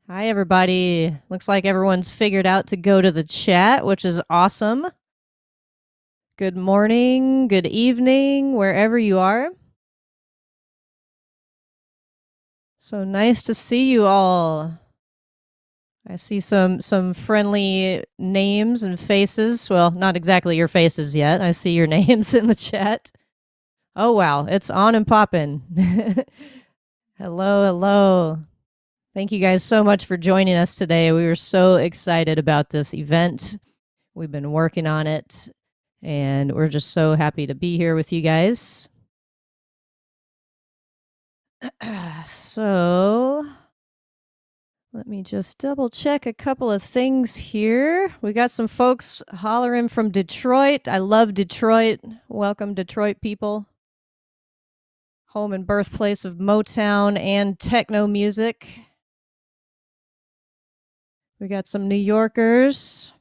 Hi, everybody. Looks like everyone's figured out to go to the chat, which is awesome. Good morning, good evening, wherever you are. So nice to see you all. I see some friendly names and faces. Well, not exactly your faces yet. I see your names in the chat. Oh wow, it's on and popping. Hello, hello. Thank you guys so much for joining us today. We were so excited about this event. We've been working on it, and we're just so happy to be here with you guys. So, let me just double check a couple of things here. We got some folks hollering from Detroit. I love Detroit. Welcome, Detroit people. Home and birthplace of Motown and techno music. We got some New Yorkers.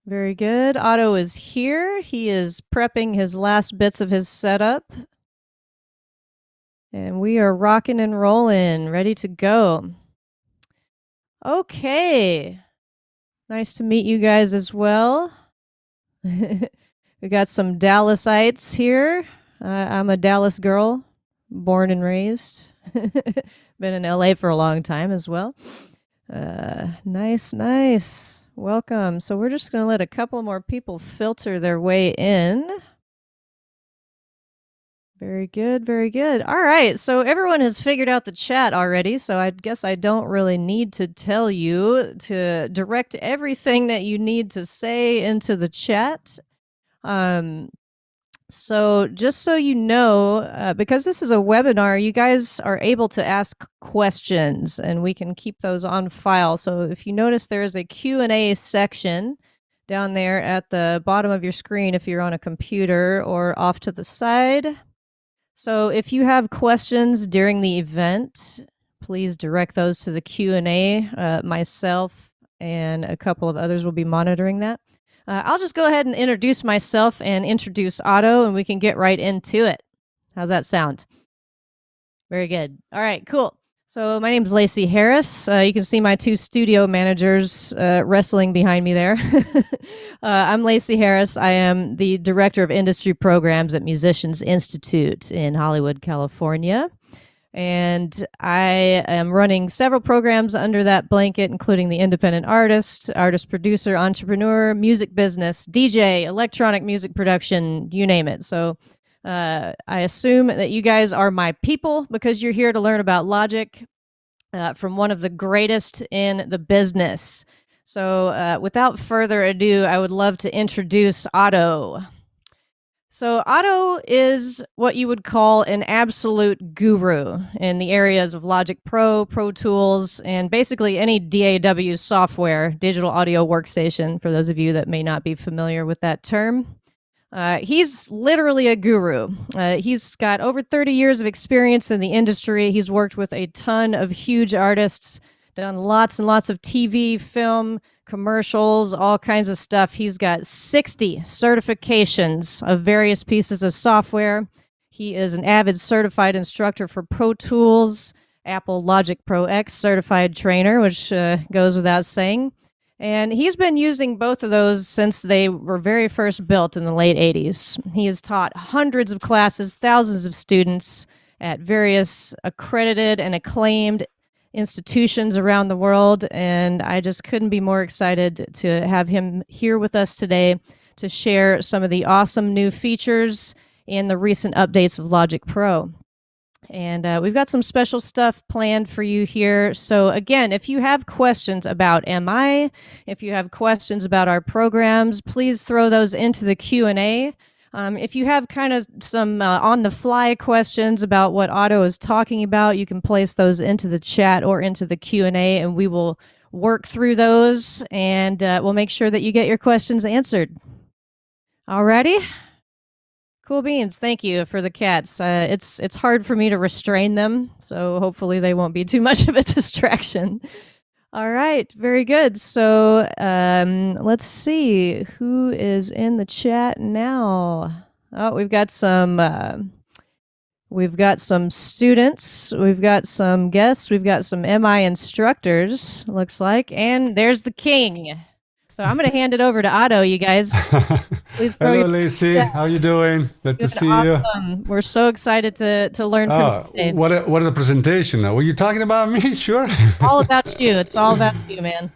Very good. Otto is here. He is prepping his last bits of his setup. And we are rocking and rolling, ready to go. Okay. Nice to meet you guys as well. We got some Dallasites here. I'm a Dallas girl, born and raised. Been in LA for a long time as well. Nice. Welcome. So we're just going to let a couple more people filter their way in. Very good. All right, so everyone has figured out the chat already, so I guess I don't really need to tell you to direct everything that you need to say into the chat. So just so you know, because this is a webinar, you guys are able to ask questions, and we can keep those on file. So if you notice, there is a Q&A section down there at the bottom of your screen if you're on a computer, or off to the side. So if you have questions during the event, please direct those to the Q&A. Myself and a couple of others will be monitoring that. I'll just go ahead and introduce myself and introduce Otto, and we can get right into it. How's that sound? Very good. All right, cool. So my name is Lacey Harris. You can see my two studio managers wrestling behind me there. I'm Lacey Harris. I am the Director of Industry Programs at Musicians Institute in Hollywood, California. And I am running several programs under that blanket, including the independent artist, artist producer, entrepreneur, music business, DJ, electronic music production, you name it. So I assume that you guys are my people because you're here to learn about Logic from one of the greatest in the business. So without further ado, I would love to introduce Otto. So Otto is what you would call an absolute guru in the areas of Logic Pro, Pro Tools, and basically any DAW software, digital audio workstation, for those of you that may not be familiar with that term. He's literally a guru. He's got over 30 years of experience in the industry. He's worked with a ton of huge artists, done lots and lots of TV, film, commercials, all kinds of stuff. He's got 60 certifications of various pieces of software. He is an avid certified instructor for Pro Tools, Apple Logic Pro X certified trainer, which goes without saying. And he's been using both of those since they were very first built in the late 80s. He has taught hundreds of classes, thousands of students at various accredited and acclaimed institutions around the world, and I just couldn't be more excited to have him here with us today to share some of the awesome new features and the recent updates of Logic Pro. And we've got some special stuff planned for you here. So again, if you have questions about MI, if you have questions about our programs, please throw those into the Q&A. If you have kind of some on-the-fly questions about what Otto is talking about, you can place those into the chat or into the Q&A, and we will work through those, and we'll make sure that you get your questions answered. Alrighty? Cool beans. Thank you for the cats. It's hard for me to restrain them, so hopefully they won't be too much of a distraction. All right, very good. So let's see who is in the chat now. Oh, we've got some We've got some students, we've got some guests, we've got some MI instructors, looks like, and there's the king. So I'm going to hand it over to Otto, you guys. Please throw Hello, your Lacey. yeah, How you doing? Good to good, see you. awesome. We're so excited to learn from you Oh, today. what is a presentation? Were you talking about me? Sure. All about you. It's all about you, man.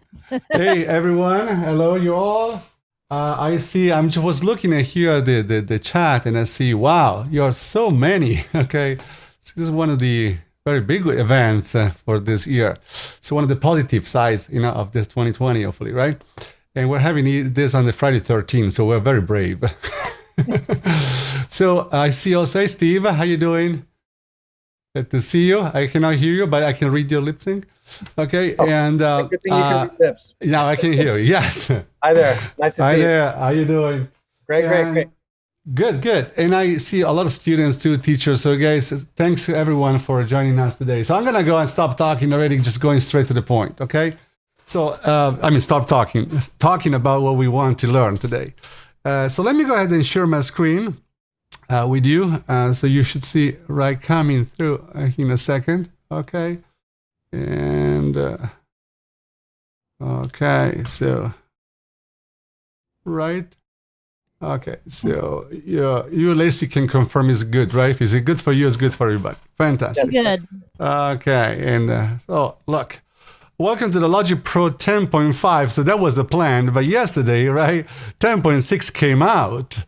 Hey, everyone. Hello, you all. I see. I was looking at here the chat, and I see. Wow, you are so many. Okay, so this is one of the very big events for this year. So one of the positive sides, of this 2020, hopefully, right? And we're having this on the Friday 13th, so we're very brave. So I see also, hey, Steve, how you doing? Good to see you. I cannot hear you, but I can read your lip sync. Okay, and good thing you can read lips. now I can hear you. Yes. Hi there. Nice to Hi see you. there. How you doing? Great. Good. And I see a lot of students too, teachers. So guys, thanks to everyone for joining us today. So I'm gonna go and stop talking already, just going straight to the point. Okay. So stop talking about what we want to learn today. So let me go ahead and share my screen with you. So you should see right coming through in a second. Okay. And okay, so right. Okay, so you Lacey can confirm it's good, right? If it's good for you, it's good for everybody. Fantastic. Good. Okay, and so look, welcome to the Logic Pro 10.5. So that was the plan, but yesterday, right, 10.6 came out.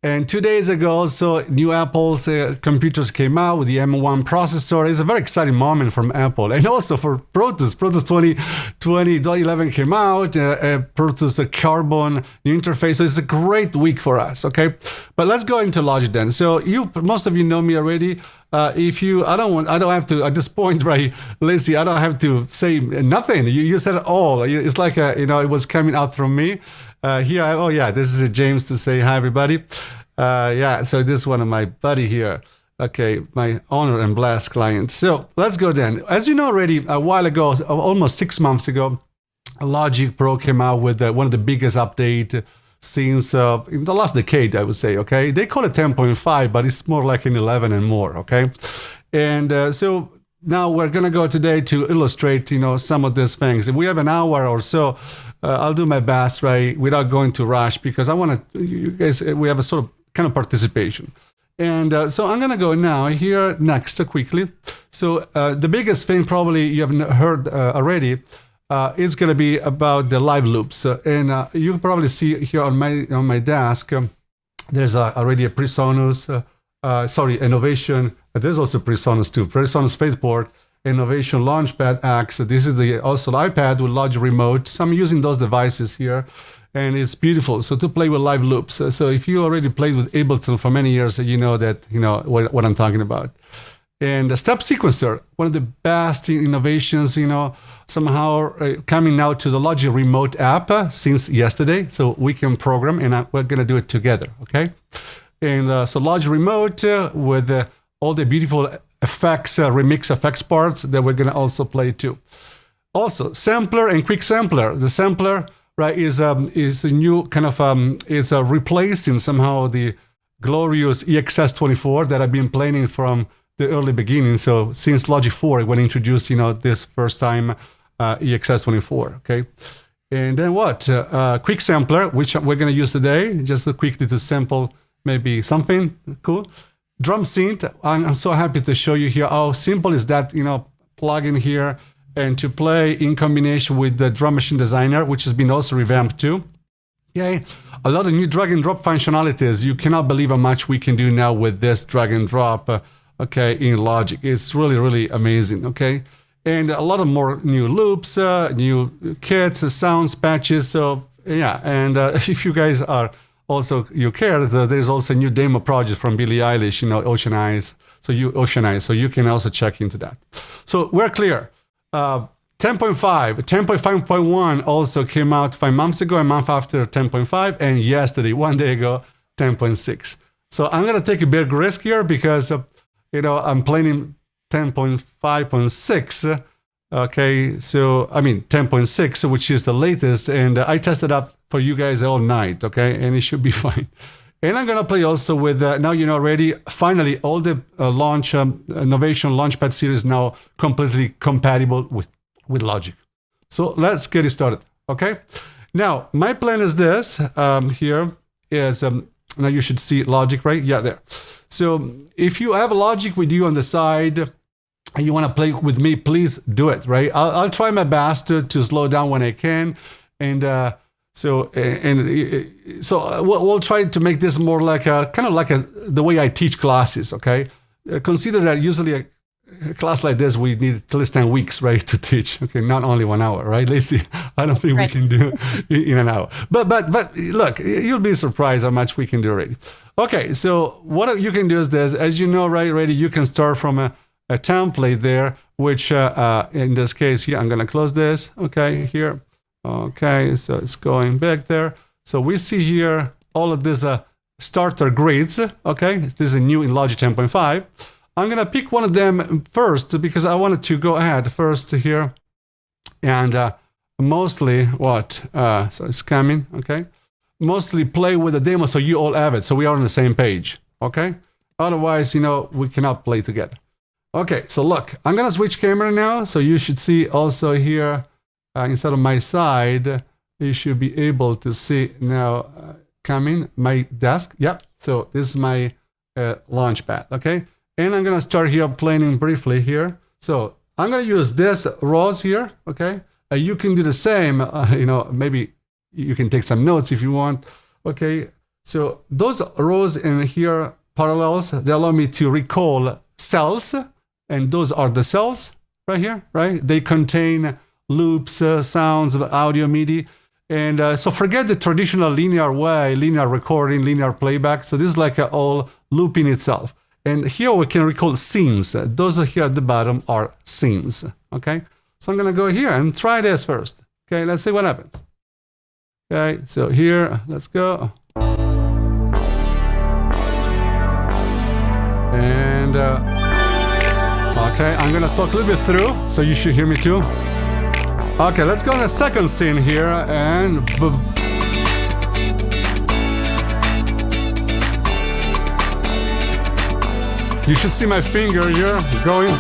And 2 days ago, so new Apple's computers came out with the M1 processor. It's a very exciting moment from Apple. And also for Protus. Protus 20.11 came out. Protus Carbon new interface. So it's a great week for us, okay? But let's go into Logic then. So most of you know me already. I don't have to, at this point, right, Lacey, I don't have to say nothing. You said it all. It's like, it was coming out from me. This is James to say hi, everybody. So this is one of my buddy here. Okay, my honored and blessed client. So let's go then. As you know already, a while ago, almost 6 months ago, Logic Pro came out with one of the biggest update since in the last decade, I would say. Okay, they call it 10.5, but it's more like an 11 and more. Okay, and so now we're gonna go today to illustrate, some of these things. If we have an hour or so, I'll do my best, right, without going to rush, because I want to, you guys, we have a sort of kind of participation. And so I'm going to go now here next quickly. So the biggest thing probably you have heard already is going to be about the live loops. And you can probably see here on my desk, there's already a PreSonus, Innovation. There's also PreSonus too. PreSonus Faithport, Innovation Launchpad X. This is the also iPad with Logic Remote. So I'm using those devices here, and it's beautiful. So to play with live loops. So if you already played with Ableton for many years, you know that what I'm talking about. And the Step Sequencer, one of the best innovations, somehow coming now to the Logic Remote app since yesterday. So we can program, and we're gonna do it together, okay? And so Logic Remote with all the beautiful effects, remix effects parts that we're going to also play too. Also, sampler and quick sampler. The sampler, right, is a new kind of is replacing somehow the glorious EXS24 that I've been playing from the early beginning. So since Logic 4 when introduced, this first time EXS24. Okay, and then what? Quick sampler, which we're going to use today, just quickly to sample maybe something cool. Drum synth, I'm so happy to show you here how simple is that, plug in here and to play in combination with the Drum Machine Designer, which has been also revamped too. Okay, a lot of new drag and drop functionalities. You cannot believe how much we can do now with this drag and drop, in Logic. It's really, really amazing, okay? And a lot of more new loops, new kits, sounds, patches. So yeah, and if you guys are also you care, there's also a new demo project from Billie Eilish, Ocean Eyes. So you can also check into that. So we're clear. 10.5, 10.5.1 also came out 5 months ago, a month after 10.5, and yesterday, 1 day ago, 10.6. So I'm gonna take a big risk here because I'm planning 10.5.6. Okay, so 10.6, which is the latest, and I tested out for you guys all night, okay, and it should be fine. And I'm going to play also with, now you know already, finally, all the launch, Innovation Launchpad series now completely compatible with Logic. So let's get it started, okay? Now, my plan is this, here is, now you should see Logic, right? Yeah, there. So if you have Logic with you on the side, and you want to play with me, please do it, right? I'll try my best to slow down when I can. And so we'll try to make this more like the way I teach classes, okay? Consider that usually a class like this, we need at least 10 weeks, right, to teach. Okay, not only 1 hour, right, Lacey? I don't think we can do in an hour. But look, you'll be surprised how much we can do already. Okay, so what you can do is this. As you know, right, already, you can start from a template there, which in this case here, I'm going to close this, okay, here. Okay, so it's going back there. So we see here all of these starter grids, okay? This is new in Logic 10.5. I'm going to pick one of them first because I wanted to go ahead first here and mostly what? So it's coming, okay? Mostly play with the demo so you all have it, so we are on the same page, okay? Otherwise, you know, we cannot play together. Okay, so look, I'm going to switch camera now, so you should see also here, instead of my side, you should be able to see now coming my desk. Yep, so this is my launch pad, okay? And I'm going to start here playing briefly here. So I'm going to use this rows here, okay? You can do the same, you know, maybe you can take some notes if you want, okay? So those rows in here, parallels, they allow me to recall cells, and those are the cells right here, right? They contain loops, sounds, audio, MIDI. And so forget the traditional linear way, linear recording, linear playback. So this is like all looping itself. And here we can recall scenes. Those are here at the bottom are scenes, okay? So I'm gonna go here and try this first. Okay, let's see what happens. Okay, so here, let's go. And okay, I'm gonna talk a little bit through, so you should hear me too. Okay, let's go on a second scene here, and you should see my finger here going.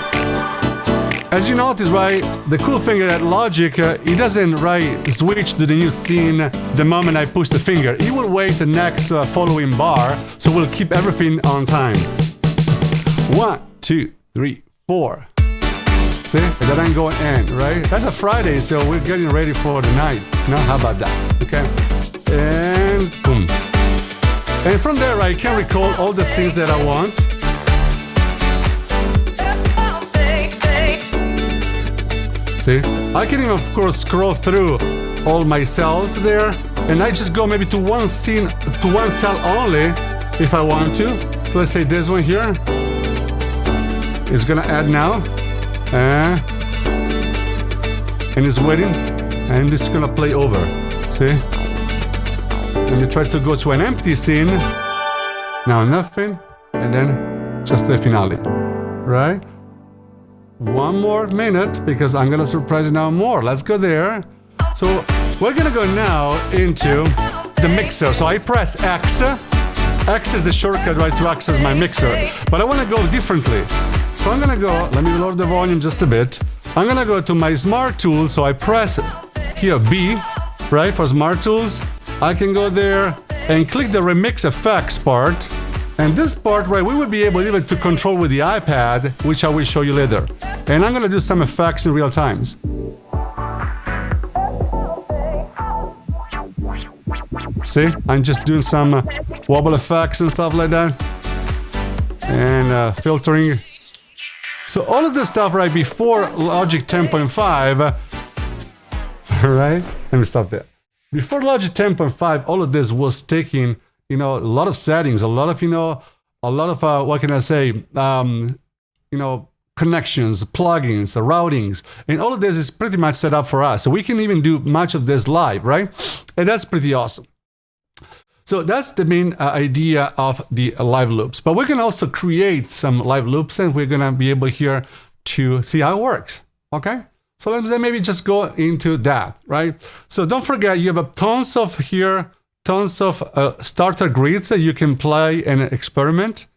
As you notice, right, the cool thing at Logic, it doesn't switch to the new scene the moment I push the finger. It will wait the next following bar, so we'll keep everything on time. 1, 2, 3, 4. See, that ain't going in, right? That's a Friday, so we're getting ready for the night. Now, how about that? Okay, and boom. And from there, I can recall all the scenes that I want. See, I can even, of course, scroll through all my cells there, and I just go maybe to one scene, to one cell only, if I want to. So let's say this one here is gonna add now. And it's waiting, and it's gonna play over. See? Let me try to go to an empty scene. Now nothing, and then just the finale, right? One more minute because I'm gonna surprise you now more. Let's go there. So we're gonna go now into the mixer. So I press X. X is the shortcut, right, to access my mixer. But I wanna go differently. So I'm gonna go, let me lower the volume just a bit. I'm gonna go to my Smart Tools, so I press here B, right, for Smart Tools. I can go there and click the Remix Effects part. And this part, right, we will be able even to control with the iPad, which I will show you later. And I'm gonna do some effects in real times. See, I'm just doing some wobble effects and stuff like that. And filtering. So all of this stuff right before Logic 10.5, right? Let me stop there. Before Logic 10.5, all of this was taking, you know, a lot of settings, a lot of, you know, what can I say, you know, connections, plugins, routings, and all of this is pretty much set up for us. So we can even do much of this live, right? And that's pretty awesome. So that's the main idea of the live loops. But we can also create some live loops, and we're gonna be able here to see how it works, okay? So let's maybe just go into that, right? So don't forget, you have tons of here tons of starter grids that you can play and experiment.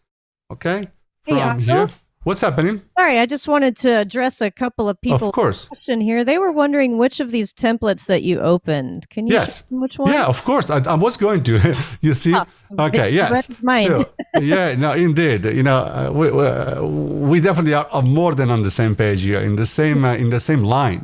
Okay, Hey, from Otto? here. What's happening? Sorry, I just wanted to address a couple of people's Of course. question here. They were wondering which of these templates that you opened. Can you Yes. show them which one? Yeah, of course. I was going to. You see? Ah, Okay. Yes. mine. So, yeah. No, indeed. You know, we definitely are more than on the same page here, in the same line.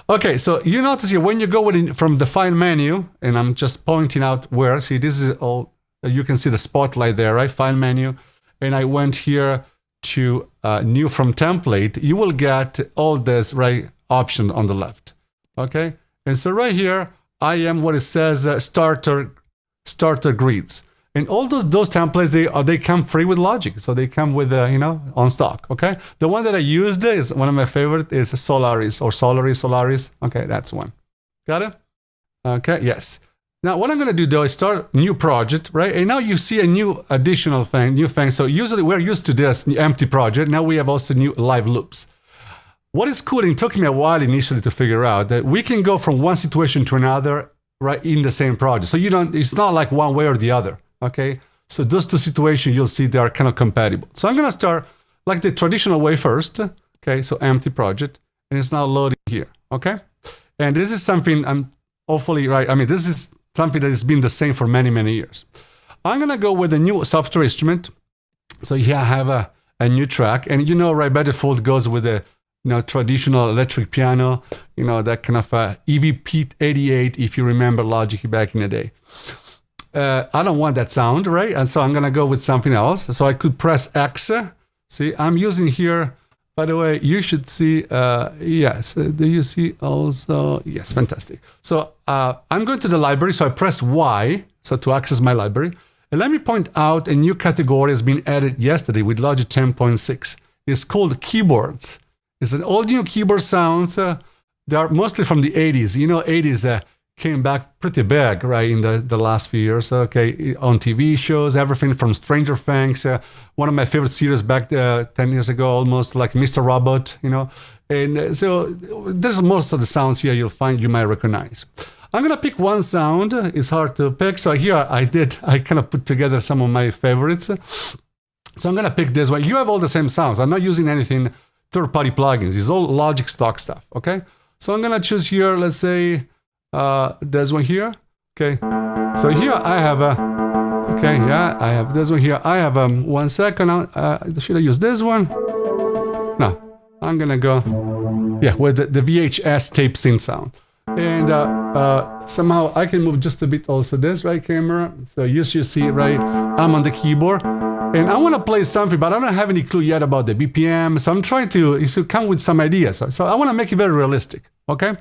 Okay. So you notice here when you go from the file menu, and I'm just pointing out where. See, this is all. You can see the spotlight there, right? File menu, and I went here to new from template. You will get all this right option on the left. Okay. And so right here, I am what it says starter grids, and all those templates they come free with Logic, so they come with on stock. Okay, the one that I used is one of my favorite is Solaris or Solaris. Okay, that's one. Got it? Okay, yes. Now what I'm going to do though is start new project, right? And now you see a new additional thing, So usually we're used to this empty project. Now we have also new live loops. What is cool, and it took me a while initially to figure out that we can go from one situation to another right in the same project. So it's not like one way or the other, okay? So those two situations, you'll see they are kind of compatible. So I'm gonna start like the traditional way first, okay? So empty project, and it's now loading here, okay? And this is something I'm hopefully, right? I mean, this is something that has been the same for many, many years. I'm gonna go with a new software instrument. So here I have a new track, and right by default goes with a traditional electric piano, that kind of EVP 88, if you remember Logic back in the day. I don't want that sound, right? And so I'm going to go with something else. So I could press X. See, I'm using here, by the way, you should see, yes, do you see also? Yes, fantastic. So I'm going to the library, so I press Y, so to access my library. And let me point out a new category has been added yesterday with Logic 10.6. It's called keyboards. It's an all new keyboard sounds. They are mostly from the 80s. 80s came back pretty big, right, in the last few years. Okay, on TV shows, everything from Stranger Things. One of my favorite series back 10 years ago, almost like Mr. Robot, And so there's most of the sounds here you might recognize. I'm going to pick one sound. It's hard to pick. So here I kind of put together some of my favorites. So I'm going to pick this one. You have all the same sounds. I'm not using anything third-party plugins. It's all Logic stock stuff, okay? So I'm gonna choose here, let's say, there's one here, okay? So here I have I have this one here. I have, 1 second, should I use this one? No, I'm gonna go, with the VHS tape synth sound. And somehow I can move just a bit also this, right, camera? So you should see, right, I'm on the keyboard. And I want to play something, but I don't have any clue yet about the BPM. So I'm trying to come with some ideas. So I want to make it very realistic, okay?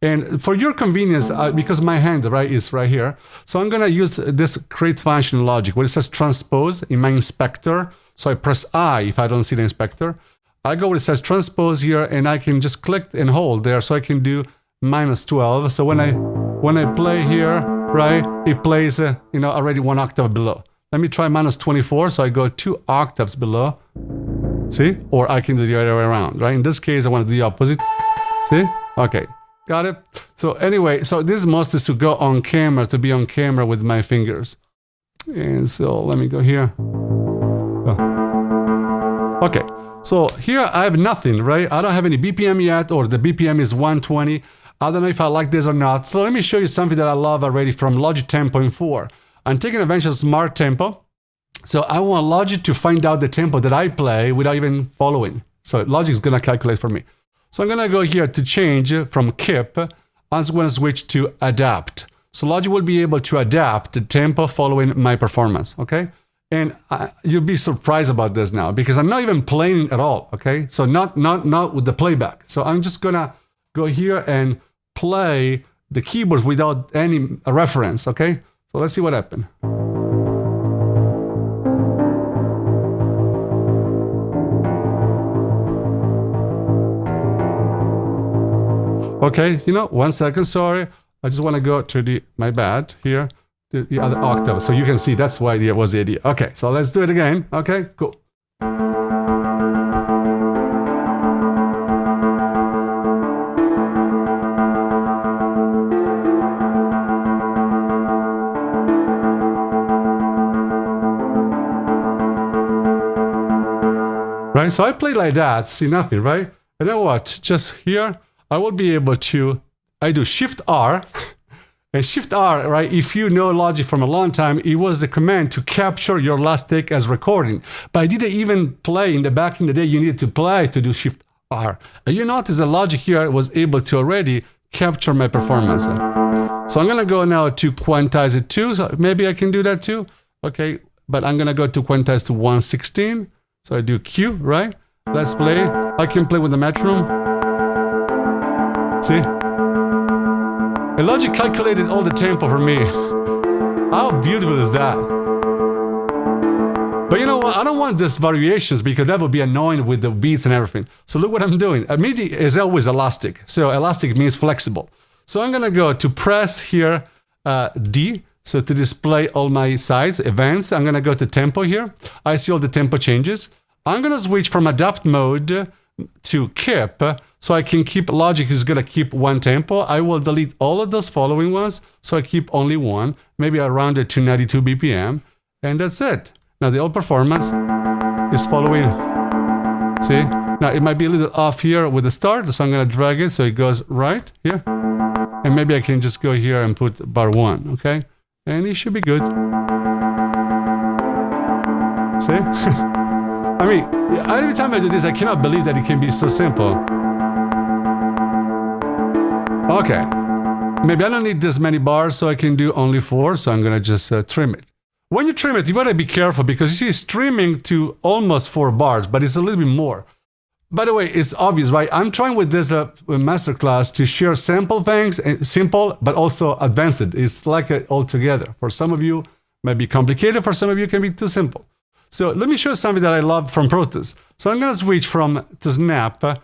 And for your convenience, because my hand, right, is right here. So I'm going to use this create function in Logic where it says transpose in my inspector. So I press I if I don't see the inspector. I go where it says transpose here, and I can just click and hold there. So I can do -12. So when I play here, right, it plays, already 1 octave below. Let me try -24, so I go 2 octaves below. See? Or I can do the other way around, right? In this case, I want to do the opposite. See? Okay, got it? So anyway, so this must is to go on camera, to be on camera with my fingers. And so let me go here. Oh. Okay, so here I have nothing, right? I don't have any BPM yet, or the BPM is 120. I don't know if I like this or not. So let me show you something that I love already from Logic 10.4. I'm taking advantage of smart tempo. So I want Logic to find out the tempo that I play without even following. So Logic is going to calculate for me. So I'm going to go here to change from Kip. I'm going to switch to adapt. So Logic will be able to adapt the tempo following my performance, okay? And you'll be surprised about this now because I'm not even playing at all, okay? So not with the playback. So I'm just going to go here and play the keyboards without any reference, okay? So let's see what happened. Okay, 1 second, sorry. I just want to go to my bad here, the other octave. So you can see that's why it was the idea. Okay, so let's do it again. Okay, cool. right? So I play like that, see nothing, right? And then what? Just here, I will be able to, I do Shift R, and Shift R, right? If you know Logic from a long time, it was the command to capture your last take as recording. But I didn't even play back in the day, you needed to play to do Shift R. And you notice the Logic here was able to already capture my performance. So I'm gonna go now to quantize it too. So maybe I can do that too. Okay, but I'm gonna go to quantize to 116. So I do Q, right? Let's play. I can play with the metronome. See? And Logic calculated all the tempo for me. How beautiful is that? But you know what? I don't want these variations because that would be annoying with the beats and everything. So look what I'm doing. A MIDI is always elastic. So elastic means flexible. So I'm gonna go to press here D. So to display all my sides, events, I'm gonna go to tempo here. I see all the tempo changes. I'm gonna switch from adapt mode to keep, so I can keep, Logic is gonna keep one tempo. I will delete all of those following ones, so I keep only one. Maybe I round it to 92 BPM, and that's it. Now the old performance is following. See? Now it might be a little off here with the start, so I'm gonna drag it so it goes right here. And maybe I can just go here and put bar 1, okay? And it should be good. See? I mean, every time I do this, I cannot believe that it can be so simple. Okay. Maybe I don't need this many bars, so I can do only 4, so I'm gonna just trim it. When you trim it, you gotta be careful because you see it's trimming to almost 4 bars, but it's a little bit more. By the way, it's obvious, right? I'm trying with this masterclass to share simple things, simple, but also advanced. It's like all together. For some of you, it might be complicated. For some of you, it can be too simple. So let me show you something that I love from Pro Tools. So I'm going to switch from to snap the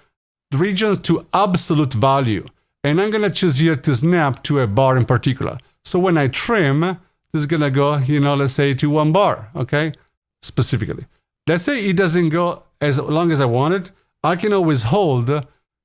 regions to absolute value. And I'm going to choose here to snap to a bar in particular. So when I trim, this is going to go, you know, let's say to 1 bar, okay? Specifically. Let's say it doesn't go as long as I want it. I can always hold,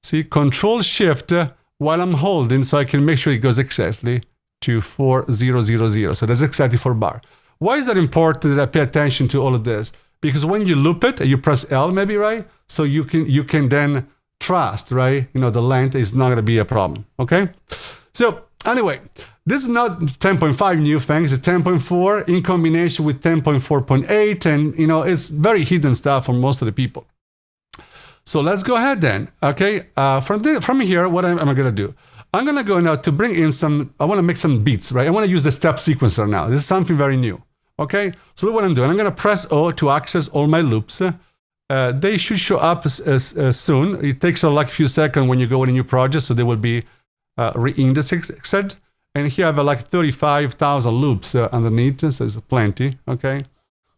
see, Control Shift while I'm holding, so I can make sure it goes exactly to 4000. So that's exactly 4 bar. Why is that important that I pay attention to all of this? Because when you loop it, you press L maybe, right? So you can then trust, right? You know, the length is not going to be a problem, okay? So anyway, this is not 10.5 new things, it's 10.4 in combination with 10.4.8, and you know, it's very hidden stuff for most of the people. So let's go ahead then, okay? From here, what am I gonna do? I'm gonna go now to bring in some, I wanna make some beats, right? I wanna use the step sequencer now. This is something very new, okay? So look what I'm doing. I'm gonna press O to access all my loops. They should show up soon. It takes like a few seconds when you go in a new project, so they will be re-indexed. And here I have like 35,000 loops underneath, so it's plenty, okay?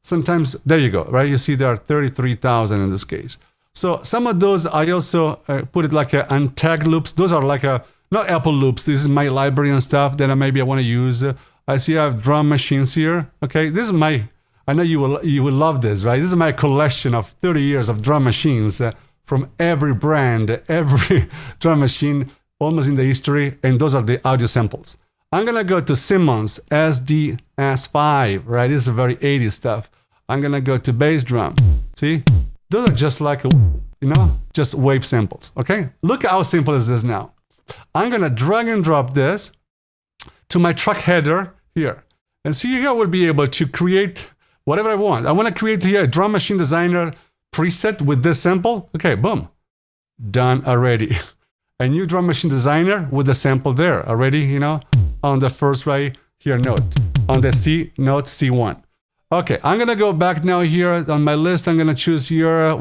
Sometimes, there you go, right? You see there are 33,000 in this case. So some of those, I also put it like untagged loops. Those are like not Apple loops. This is my library and stuff that maybe I want to use. I see I have drum machines here. Okay, this is my, I know you will love this, right? This is my collection of 30 years of drum machines from every brand, every drum machine almost in the history. And those are the audio samples. I'm going to go to Simmons SDS5, right? This is very 80s stuff. I'm going to go to bass drum. See? Those are just like, you know, just wave samples, okay? Look how simple is this now. I'm gonna drag and drop this to my track header here. And see, here I will be able to create whatever I want. I wanna create here a drum machine designer preset with this sample. Okay, boom, done already. A new drum machine designer with the sample there already, you know, on the first right here note, on the C note C1. Okay, I'm gonna go back now here on my list. I'm gonna choose here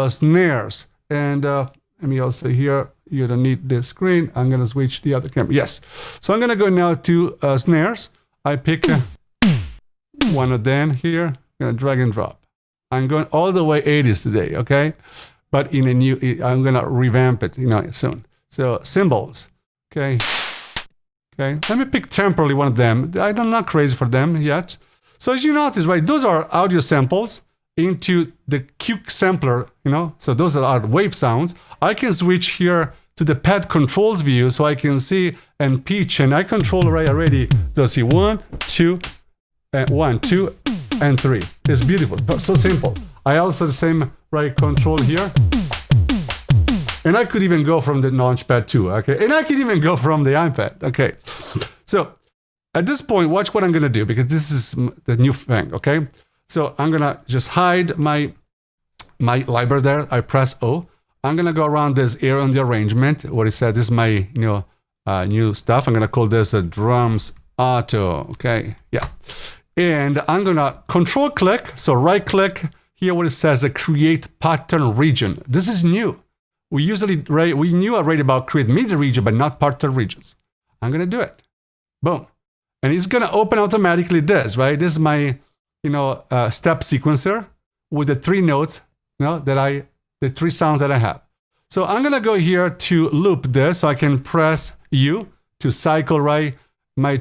snares, and let me also here. You don't need this screen. I'm gonna switch the other camera. Yes, so I'm gonna go now to snares. I pick one of them here. I'm gonna drag and drop. I'm going all the way 80s today. Okay, but in a new, I'm gonna revamp it, you know, soon. So cymbals. Okay. Let me pick temporarily one of them. I'm not crazy for them yet. So as you notice, right, those are audio samples into the Q sampler, you know, so those are wave sounds. I can switch here to the pad controls view so I can see and pitch, and I control right already. Those see 1, 2, 1, 2, and 3. It's beautiful, so simple. I also the same right control here. And I could even go from the Launchpad too, okay? And I can even go from the iPad, okay? So at this point, watch what I'm gonna do, because this is the new thing, okay? So I'm gonna just hide my library there. I press O. I'm gonna go around this area on the arrangement where it says this is my new stuff. I'm gonna call this a drums Otto, okay? Yeah. And I'm gonna control click, so right click here where it says create pattern region. This is new. We knew already about create media region, but not pattern regions. I'm gonna do it. Boom. And it's gonna open automatically this, right? This is my, step sequencer with the 3 notes, the 3 sounds that I have. So I'm gonna go here to loop this, so I can press U to cycle right my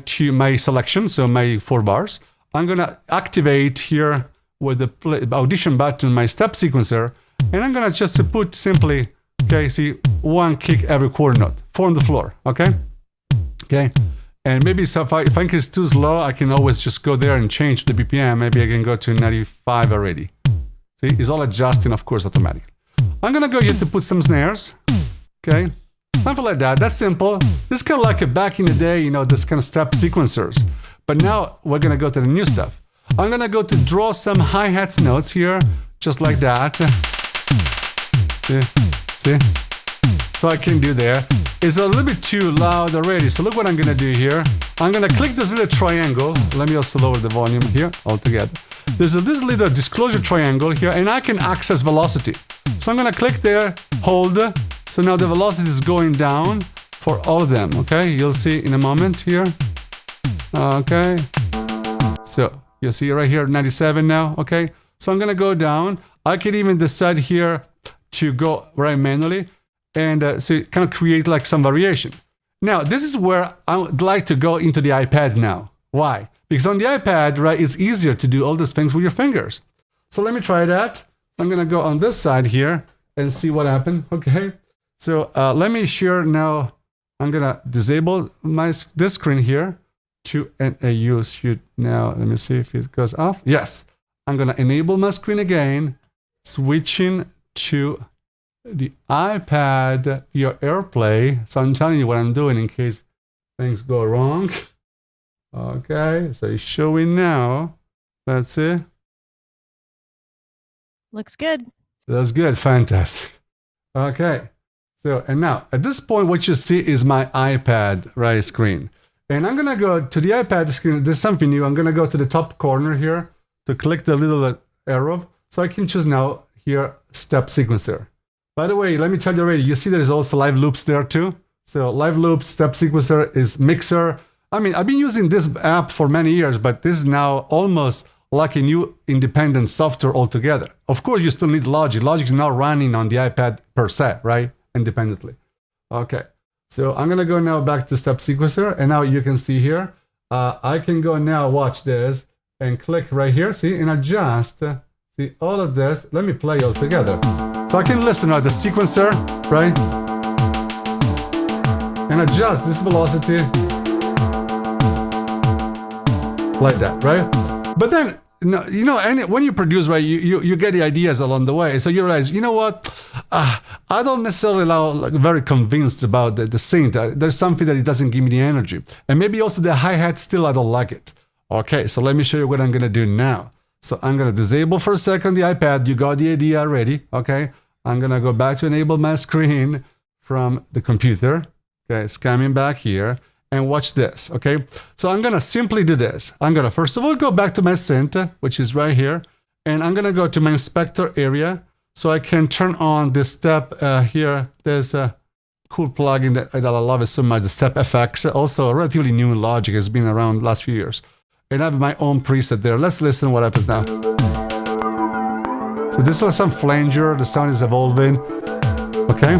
selection, so my 4 bars. I'm gonna activate here with the audition button my step sequencer, and I'm gonna just put simply, okay, see, 1 kick every quarter note, 4 on the floor, okay? Okay, and maybe so if I think it's too slow, I can always just go there and change the BPM. Maybe I can go to 95 already. See, it's all adjusting, of course, automatically. I'm gonna go here to put some snares, okay? Something like that. That's simple. This is kind of like back in the day, this kind of step sequencers. But now we're gonna go to the new stuff. I'm gonna go to draw some hi-hats notes here, just like that. See? So I can do there. It's a little bit too loud already. So look what I'm gonna do here. I'm gonna click this little triangle. Let me also lower the volume here altogether. There's this little disclosure triangle here, and I can access velocity. So I'm gonna click there, hold. So now the velocity is going down for all of them, okay? You'll see in a moment here. Okay. So you see right here, 97 now, okay? So I'm gonna go down. I can even decide here to go right manually and so kind of create like some variation. Now, this is where I would like to go into the iPad now. Why? Because on the iPad, right, it's easier to do all these things with your fingers. So let me try that. I'm gonna go on this side here and see what happened, okay? So let me share now. I'm gonna disable this screen here to use shoot now. Let me see if it goes off. Yes, I'm gonna enable my screen again, switching to the iPad via AirPlay. So I'm telling you what I'm doing in case things go wrong. Okay, so it's showing now. That's it. Looks good. That's good. Fantastic. Okay. So, and now at this point, what you see is my iPad right screen. And I'm going to go to the iPad screen. There's something new. I'm going to go to the top corner here to click the little arrow. So I can choose now here, step sequencer. By the way, let me tell you already, you see there's also live loops there too. So live loops, step sequencer is mixer. I mean, I've been using this app for many years, but this is now almost like a new independent software altogether. Of course, you still need Logic. Logic is not running on the iPad per se, right? Independently. Okay. So I'm going to go now back to step sequencer. And now you can see here, I can go now, watch this, and click right here, see, and adjust, see, all of this. Let me play all together. So I can listen to the sequencer, right? And adjust this velocity. Like that, right? But then, when you produce, right, you get the ideas along the way. So you realize, you know what? I don't necessarily very convinced about the synth. There's something that it doesn't give me the energy. And maybe also the hi-hat still, I don't like it. Okay, so let me show you what I'm going to do now. So I'm going to disable for a second the iPad. You got the idea already, okay? I'm going to go back to enable my screen from the computer. Okay, it's coming back here. And watch this, okay? So I'm gonna simply do this. I'm gonna first of all go back to my synth, which is right here, and I'm gonna go to my inspector area so I can turn on this step here. There's a cool plugin that I love it so much, the Step FX, also relatively new in Logic, has been around the last few years. And I have my own preset there. Let's listen to what happens now. So this is some flanger, the sound is evolving, okay?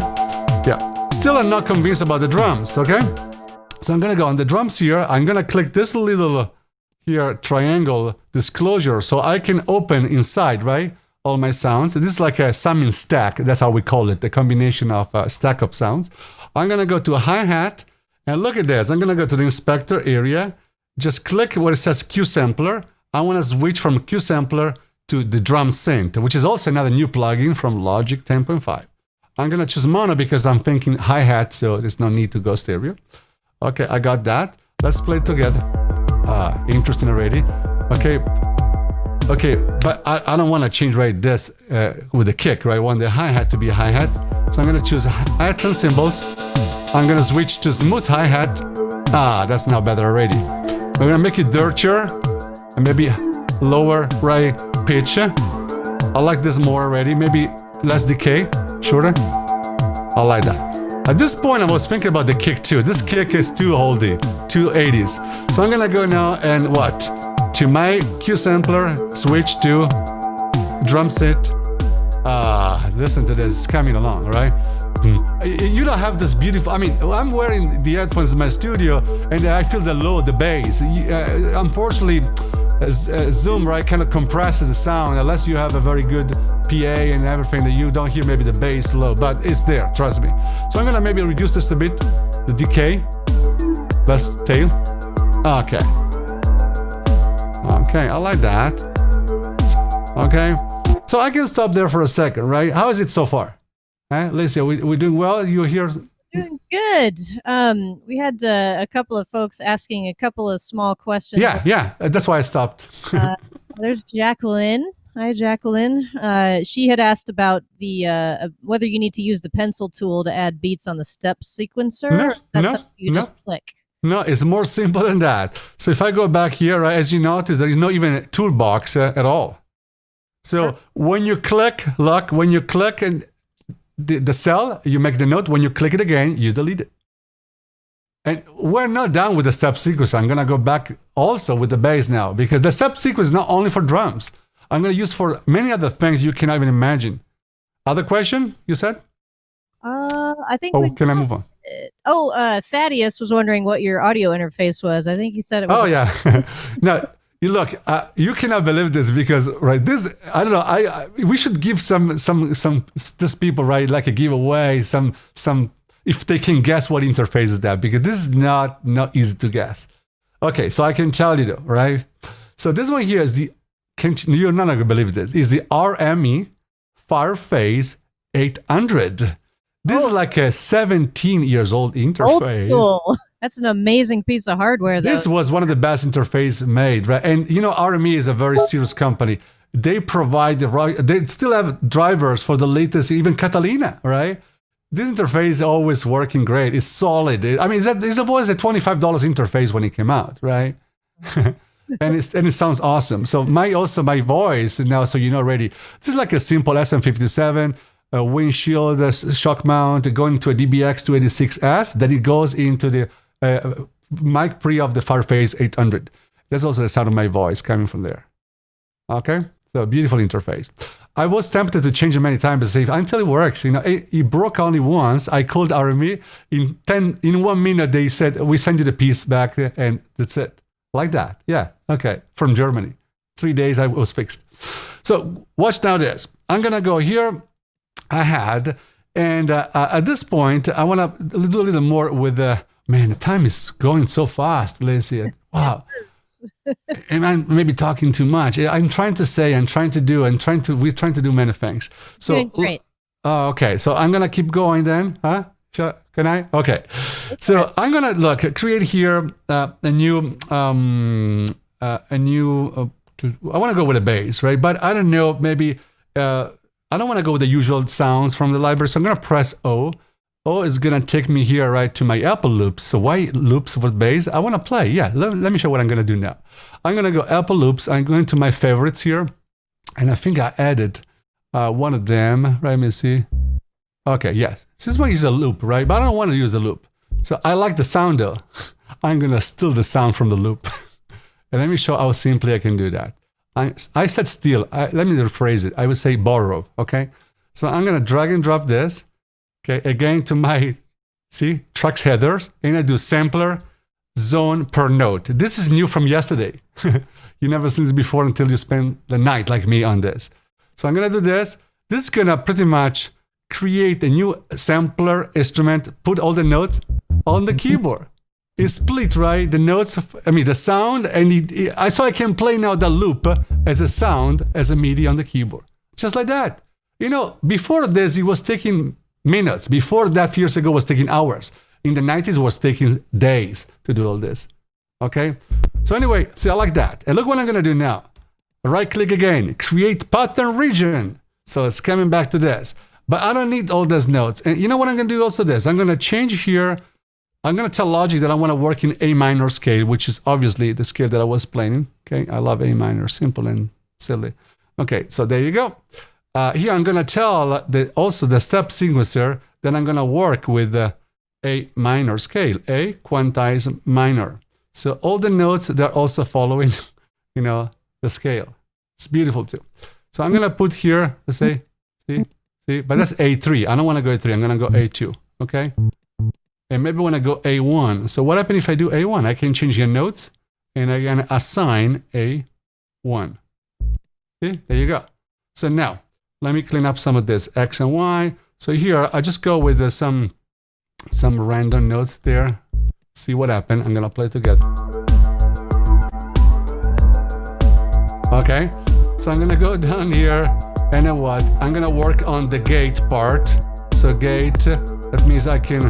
Yeah, still I'm not convinced about the drums, okay? So I'm gonna go on the drums here. I'm gonna click this little here triangle disclosure so I can open inside, right, all my sounds. This is like a summing stack. That's how we call it, the combination of a stack of sounds. I'm gonna go to a hi-hat and look at this. I'm gonna go to the inspector area. Just click where it says Q sampler. I wanna switch from Q sampler to the drum synth, which is also another new plugin from Logic 10.5. I'm going to choose mono because I'm thinking hi-hat, so there's no need to go stereo. Okay, I got that. Let's play it together. Interesting already. Okay, but I don't want to change right this with the kick, right? I want the hi-hat to be a hi-hat. So I'm going to choose hats and cymbals. I'm going to switch to smooth hi-hat. That's now better already. We're going to make it dirtier and maybe lower right pitch. I like this more already. Maybe less decay. Shorter. I like that. At this point, I was thinking about the kick too. This kick is too oldie, too 80s. So I'm going to go now and what? To my Q sampler, switch to drum set. Listen to this, it's coming along, right? You don't have this beautiful, I mean, I'm wearing the headphones in my studio and I feel the low, the bass. Unfortunately, Zoom, right, kind of compresses the sound unless you have a very good PA and everything that you don't hear maybe the bass low, but it's there, trust me. So I'm gonna maybe reduce this a bit, the decay, less tail. Okay, I like that. Okay, so I can stop there for a second, right? How is it so far? Lacey, we're doing well? You're here? Doing good. We had a couple of folks asking a couple of small questions. Yeah, that's why I stopped. There's Jacqueline. Hi, Jacqueline. She had asked about the whether you need to use the pencil tool to add beats on the step sequencer. You just click. No, it's more simple than that. So if I go back here, right, as you notice, there is no even a toolbox at all. So when you click, look, when you click and the cell, you make the note. When you click it again, you delete it. And we're not done with the step sequence. I'm going to go back also with the bass now because the step sequence is not only for drums. I'm going to use for many other things you cannot even imagine. Other question, you said? I think. Can I move on? Thaddeus was wondering what your audio interface was. I think you said it was. Oh, yeah. No, you look, you cannot believe this because, right, this, I don't know, we should give some these people, right, like a giveaway, some, if they can guess what interface is that, because this is not easy to guess. Okay, so I can tell you though, right? So this one here is you're not going to believe this, is the RME Firephase 800. This is like a 17 years old interface. Old school. That's an amazing piece of hardware, though. This was one of the best interfaces made, right? And you know, RME is a very serious company. They provide they still have drivers for the latest, even Catalina, right? This interface is always working great. It's solid. I mean, it was a $25 interface when it came out, right? and it sounds awesome. So my voice now, so you know already, this is like a simple SM57. A windshield, a shock mount, going to a DBX 286S, then it goes into the mic pre of the Firephase 800. That's also the sound of my voice coming from there. Okay, so beautiful interface. I was tempted to change it many times, but say until it works. You know, it broke only once. I called RME in 1 minute. They said we send you the piece back, and that's it. Like that, yeah. Okay, from Germany. 3 days I was fixed. So watch now this. I'm gonna go here. I had, and at this point, I want to do a little more with the, man, the time is going so fast, Lacey. Wow. And I'm maybe talking too much. I'm trying to say, we're trying to do many things. So, great. Okay, so I'm going to keep going then, huh? Sure. Can I? Okay. So I'm going to create here a new, I want to go with a bass, right? But I don't know, maybe, I don't want to go with the usual sounds from the library, so I'm going to press O. O is going to take me here, right, to my Apple loops. So why loops with bass? I want to play. Yeah, let me show what I'm going to do now. I'm going to go Apple loops. I'm going to my favorites here. And I think I added one of them. Right, let me see. Okay, yes. This one is a loop, right? But I don't want to use the loop. So I like the sound, though. I'm going to steal the sound from the loop. And let me show how simply I can do that. I said steal. Let me rephrase it. I would say borrow, okay? So I'm going to drag and drop this, okay, again to my, tracks headers, and I do sampler, zone per note. This is new from yesterday. You never seen this before until you spend the night like me on this. So I'm going to do this. This is going to pretty much create a new sampler instrument, put all the notes on the keyboard. it split, right? The notes, the sound, and so I can play now the loop as a sound, as a MIDI on the keyboard. Just like that. Before this, it was taking minutes. Before that, years ago, was taking hours. In the 90s, it was taking days to do all this. Okay? So anyway, I like that. And look what I'm going to do now. Right-click again. Create pattern region. So it's coming back to this. But I don't need all those notes. And you know what I'm going to do also this? I'm going to change here. I'm going to tell Logic that I want to work in A minor scale, which is obviously the scale that I was playing. Okay? I love A minor. Simple and silly. Okay, so there you go. Here I'm going to tell also the step sequencer that I'm going to work with the A minor scale, A quantized minor. So all the notes, they're also following, the scale. It's beautiful too. So I'm going to put here, let's say, see, but that's A3. I don't want to go A3. I'm going to go A2, okay? And maybe when I go A1. So what happens if I do A1? I can change your notes and I can assign A1. See, there you go. So now, let me clean up some of this X and Y. So here, I just go with some random notes there. See what happened. I'm going to play it together. Okay. So I'm going to go down here. And then what? I'm going to work on the gate part. So gate, that means I can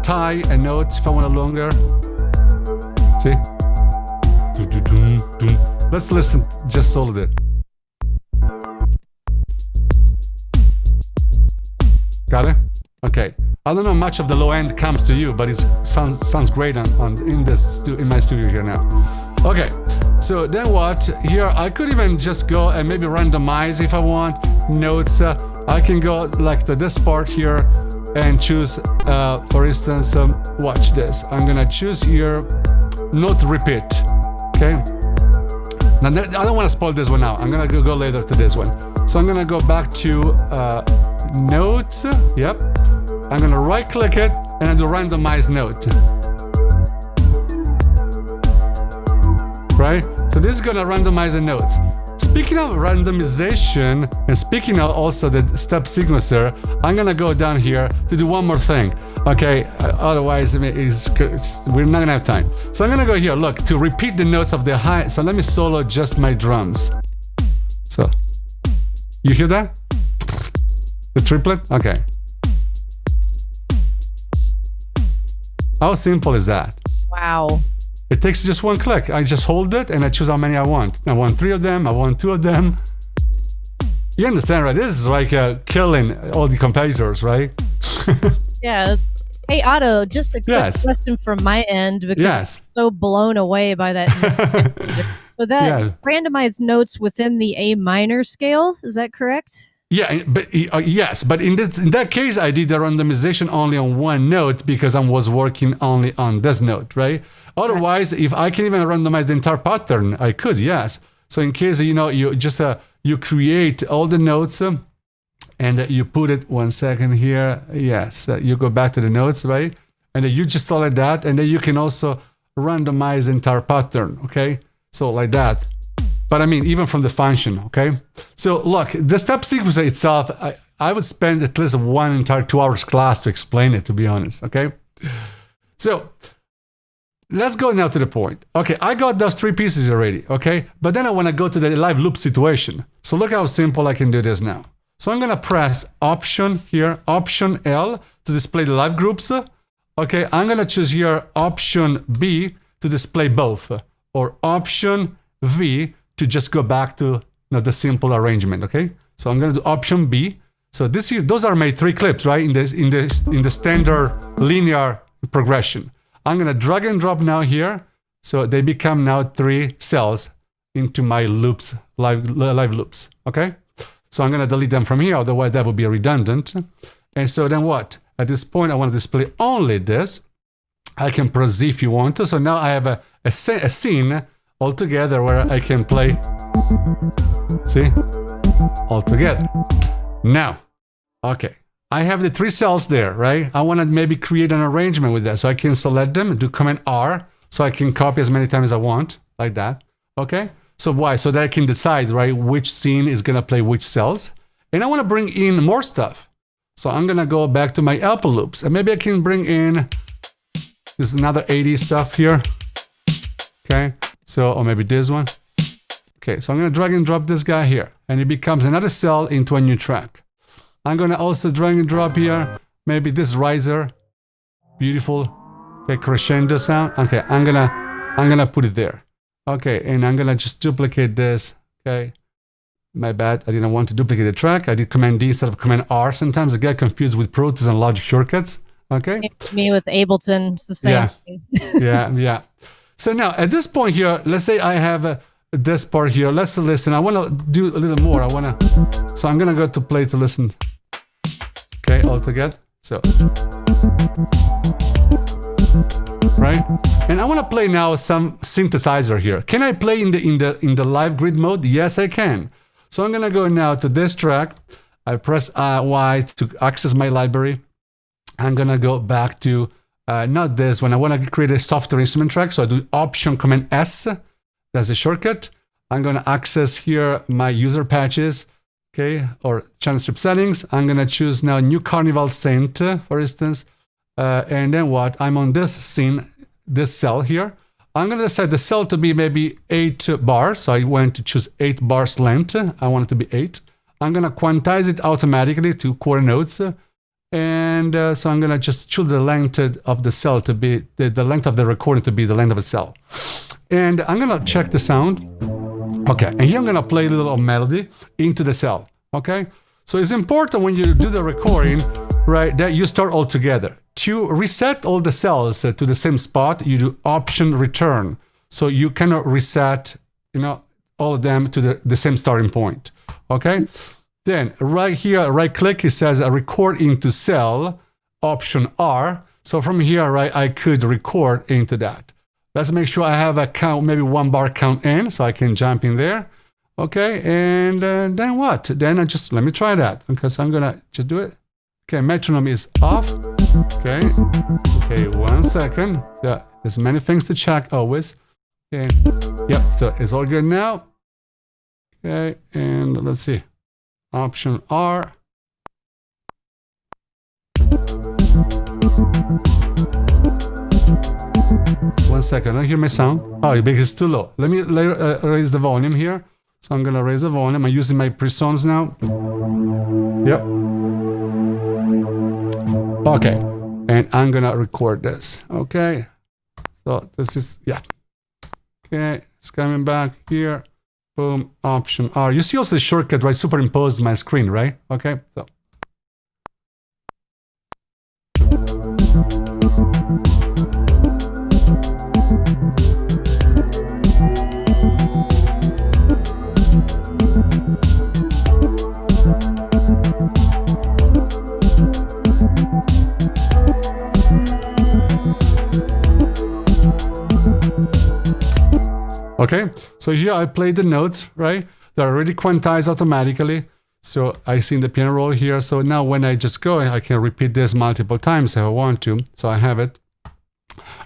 tie a note if I want it longer. See? Let's listen just solid it. Got it? Okay. I don't know much of the low end comes to you, but it sounds great in my studio here now. Okay. So then what? Here I could even just go and maybe randomize if I want notes. I can go like to this part here and choose, for instance, watch this. I'm gonna choose here note repeat. Okay. Now I don't want to spoil this one now. I'm gonna go later to this one. So I'm gonna go back to notes. Yep. I'm gonna right click it and I do randomize note. Right? So this is gonna randomize the notes. Speaking of randomization and speaking of also the step sequencer, I'm gonna go down here to do one more thing. Okay, otherwise we're not gonna have time. So I'm gonna go here, look, to repeat the notes of the high. So let me solo just my drums. So, you hear that? The triplet? Okay. How simple is that? Wow. It takes just one click. I just hold it and I choose how many I want. I want 3 of them. I want 2 of them. You understand, right? This is like killing all the competitors, right? Yeah. Hey, Otto, just a quick question from my end because I'm so blown away by that. So that randomized notes within the A minor scale, is that correct? Yeah, but yes, but in that case, I did the randomization only on one note because I was working only on this note, right? Otherwise, if I can even randomize the entire pattern, I could, yes. So in case, you just, you create all the notes and you put it, 1 second here, yes, you go back to the notes, right? And then you just like that, and then you can also randomize the entire pattern, okay? So like that. But I mean, even from the function, okay? So look, the step sequencer itself, I would spend at least one entire 2 hours class to explain it, to be honest, okay? So let's go now to the point. Okay, I got those 3 pieces already, okay? But then I want to go to the live loop situation. So look how simple I can do this now. So I'm going to press Option here, Option L to display the live groups. Okay, I'm going to choose here Option B to display both, or Option V to just go back to the simple arrangement, okay? So I'm going to do Option B. So this here, those are my 3 clips, right? In the standard linear progression. I'm going to drag and drop now here. So they become now 3 cells into my loops, live loops, okay? So I'm going to delete them from here, otherwise that would be redundant. And so then what? At this point, I want to display only this. I can press Z if you want to. So now I have a scene all together where I can play, see, all together. Now, okay, I have the 3 cells there, right? I want to maybe create an arrangement with that. So I can select them, do Command R, so I can copy as many times as I want, like that, okay? So why? So that I can decide, right, which scene is going to play which cells. And I want to bring in more stuff. So I'm going to go back to my alpha loops. And maybe I can bring in There's another 80s stuff here. Okay, so, or maybe this one. Okay, so I'm gonna drag and drop this guy here, and it becomes another cell into a new track. I'm gonna also drag and drop here, maybe this riser. Beautiful. Okay, crescendo sound. Okay, I'm gonna put it there. Okay, and I'm gonna just duplicate this. Okay. My bad, I didn't want to duplicate the track. I did Command D instead of Command R. Sometimes I get confused with Pro Tools and Logic shortcuts. Okay. Me with Ableton, it's the same thing. Yeah. So now at this point here, let's say I have this part here. Let's listen. I want to do a little more. So I'm gonna go to play to listen. Okay, all together. So. Right, and I want to play now some synthesizer here. Can I play in the live grid mode? Yes, I can. So I'm gonna go now to this track. I press Y to access my library. I'm gonna go back to not this one. I want to create a software instrument track, so I do Option Command S. That's a shortcut. I'm gonna access here my user patches, okay, or channel strip settings. I'm gonna choose now New Carnival Synth, for instance. And then what? I'm on this scene, this cell here. I'm going to decide the cell to be maybe 8 bars. So I want to choose 8 bars length. I want it to be 8. I'm going to quantize it automatically to quarter notes. And so I'm going to just choose the length of the cell to be, the length of the recording to be the length of the cell. And I'm going to check the sound. Okay, and here I'm going to play a little melody into the cell. Okay, so it's important when you do the recording, right, that you start all together. To reset all the cells to the same spot, you do Option Return. So you cannot reset, all of them to the same starting point. Okay. Then right here, right click, it says record into cell, Option R. So from here, right, I could record into that. Let's make sure I have a count, maybe 1 bar count in, so I can jump in there. Okay. And then what? Then let me try that. Okay. So I'm going to just do it. Okay. Metronome is off. Okay, 1 second. Yeah, there's many things to check always. Okay, yep, so it's all good now. Okay, and let's see. Option R. One second, I don't hear my sound. Oh, because it's too low. Let me raise the volume here. So I'm gonna raise the volume. I'm using my presonus now. Yep. Okay, and I'm gonna record this. Okay, so this is, yeah. Okay, it's coming back here. Boom, Option R. You see also the shortcut, right? Superimposed my screen, right? Okay, so. Okay, so here I play the notes, right? They're already quantized automatically. So I see the piano roll here. So now when I just go, I can repeat this multiple times if I want to. So I have it.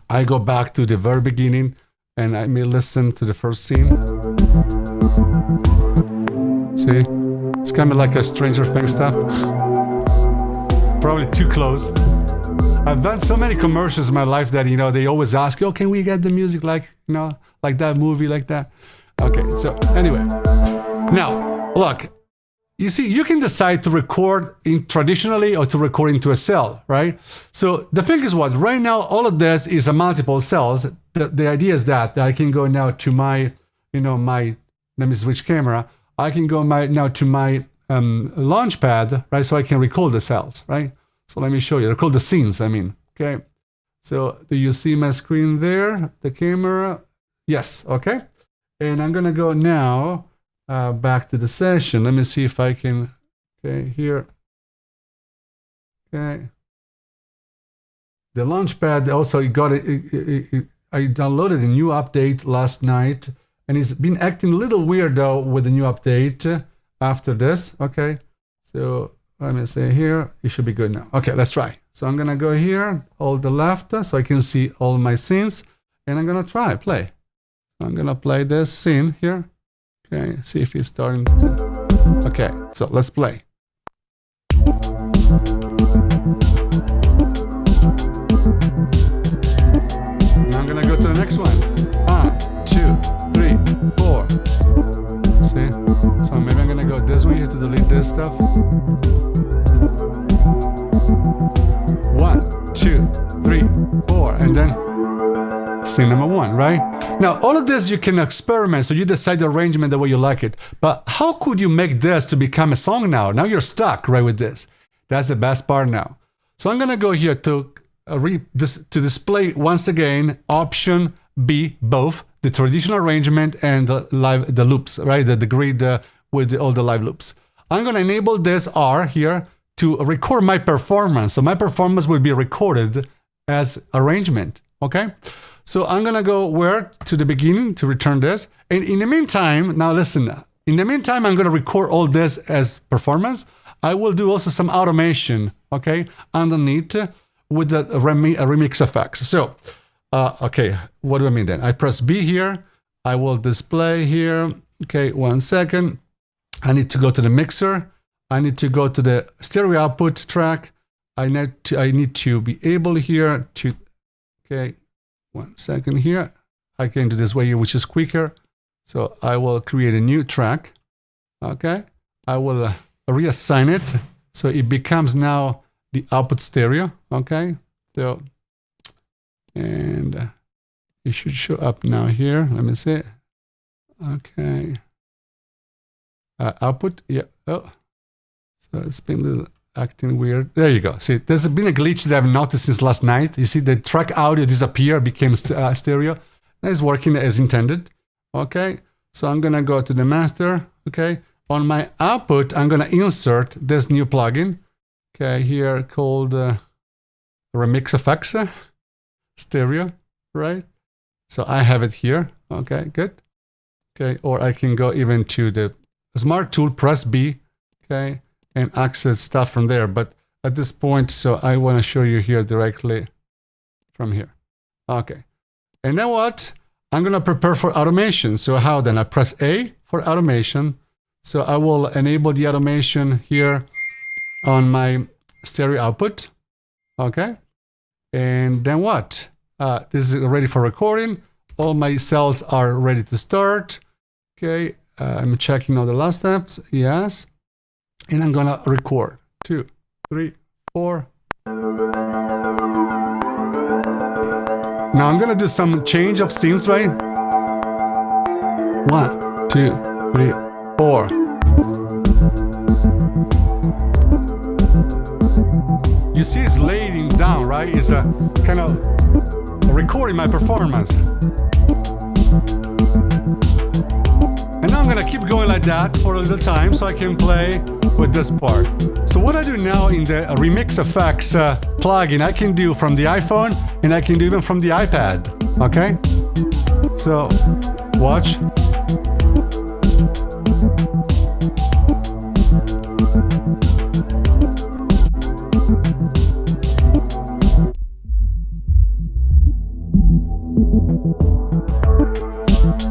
I go back to the very beginning and I may listen to the first scene. See, it's kind of like a Stranger Things stuff. Probably too close. I've done so many commercials in my life that, they always ask, oh, can we get the music like, like that movie, like that? Okay, so anyway. Now, look, you see, you can decide to record traditionally or to record into a cell, right? So the thing is what, right now, all of this is a multiple cells. The idea is that I can go now to my, let me switch camera. I can go now to my launch pad, right? So I can record the cells, right? So let me show you, record the scenes, okay? So do you see my screen there, the camera? Yes, okay. And I'm gonna go now back to the session. Let me see if I can, okay, here. Okay. The Launchpad also got it. I downloaded a new update last night, and it's been acting a little weird though with the new update after this. Okay, so let me say here, it should be good now. Okay, let's try. So I'm gonna go here, all the left, so I can see all my scenes, and I'm gonna play. I'm gonna play this scene here. Okay, see if it's starting to... Okay, so let's play. 4, and then scene number 1, right? Now, all of this you can experiment, so you decide the arrangement the way you like it. But how could you make this to become a song now? Now you're stuck, right, with this. That's the best part now. So I'm gonna go here to display once again option B, both the traditional arrangement and the loops, right? The grid with all the live loops. I'm gonna enable this R here to record my performance. So my performance will be recorded as arrangement, okay? So I'm gonna go where? To the beginning to return this. And in the meantime, now listen, in the meantime, I'm gonna record all this as performance. I will do also some automation, okay, underneath with the remix effects. So, okay, what do I mean then? I press B here. I will display here. Okay, 1 second. I need to go to the mixer. I need to go to the stereo output track. I need to be able here to, okay, 1 second here. I can do this way here, which is quicker. So I will create a new track. Okay, I will reassign it so it becomes now the output stereo. Okay, so and it should show up now here. Let me see. Okay, output. Yeah. Oh, so it's been a little acting weird. There you go. See, there's been a glitch that I've noticed since last night. You see the track audio disappear, became stereo. That is working as intended. Okay, so I'm gonna go to the master. Okay, on my output, I'm gonna insert this new plugin. Okay, here called Remix Effects Stereo, right? So I have it here. Okay, good. Okay, or I can go even to the Smart Tool, press B. Okay, and access stuff from there. But at this point, so I want to show you here directly from here. Okay. And now what? I'm going to prepare for automation. So how then? I press A for automation. So I will enable the automation here on my stereo output. Okay. And then what? This is ready for recording. All my cells are ready to start. Okay. I'm checking all the last steps. Yes. And I'm gonna record 2, 3, 4. Now I'm gonna do some change of scenes, right? 1, 2, 3, 4. You see it's laying down, right? It's a kind of recording my performance. And now I'm gonna keep going like that for a little time so I can play with this part. So what I do now in the Remix Effects plugin, I can do from the iPhone and I can do even from the iPad, okay? So, watch.